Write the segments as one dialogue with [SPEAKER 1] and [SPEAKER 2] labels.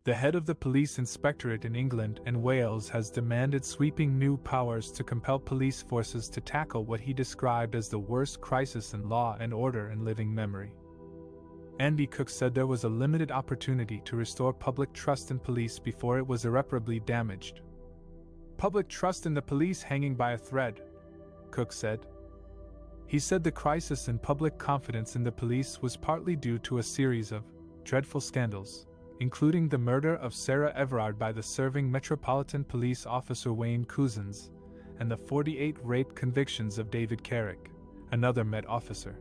[SPEAKER 1] The head of the police inspectorate in England and Wales has demanded sweeping new powers to compel police forces to tackle what he described as the worst crisis in law and order in living memory. Andy Cook said there was a limited opportunity to restore public trust in police before it was irreparably damaged. Public trust in the police hanging by a thread, Cook said. He said the crisis in public confidence in the police was partly due to a series of dreadful scandals, including the murder of Sarah Everard by the serving Metropolitan Police Officer Wayne Couzens, and the 48 rape convictions of David Carrick, another Met officer.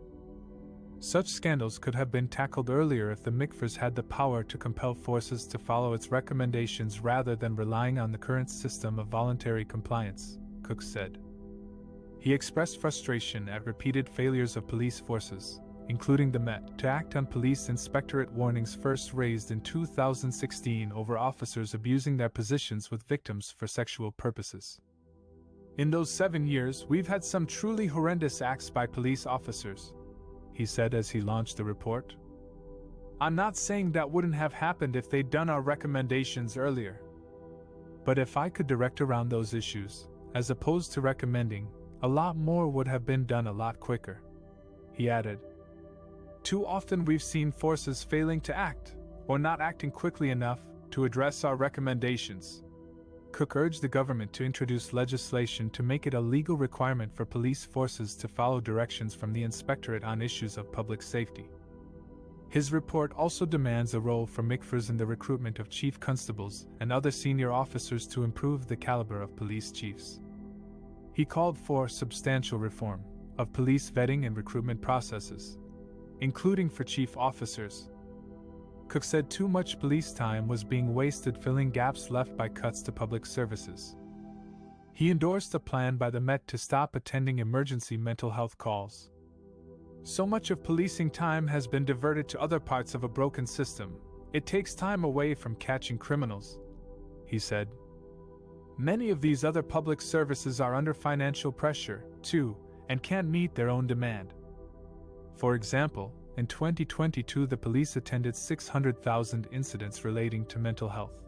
[SPEAKER 1] Such scandals could have been tackled earlier if the MICFRS had the power to compel forces to follow its recommendations rather than relying on the current system of voluntary compliance, Cook said. He expressed frustration at repeated failures of police forces, including the Met, to act on police inspectorate warnings first raised in 2016 over officers abusing their positions with victims for sexual purposes. In those 7 years, we've had some truly horrendous acts by police officers, he said as he launched the report. I'm not saying that wouldn't have happened if they'd done our recommendations earlier. But if I could direct around those issues, as opposed to recommending, a lot more would have been done a lot quicker, he added. Too often we've seen forces failing to act, or not acting quickly enough, to address our recommendations. Cook urged the government to introduce legislation to make it a legal requirement for police forces to follow directions from the inspectorate on issues of public safety. His report also demands a role for MICFRS in the recruitment of chief constables and other senior officers to improve the caliber of police chiefs. He called for substantial reform of police vetting and recruitment processes, including for chief officers. Cook said too much police time was being wasted filling gaps left by cuts to public services. He endorsed a plan by the Met to stop attending emergency mental health calls. So much of policing time has been diverted to other parts of a broken system. It takes time away from catching criminals, he said. Many of these other public services are under financial pressure, too, and can't meet their own demand. For example, in 2022 the police attended 600,000 incidents relating to mental health.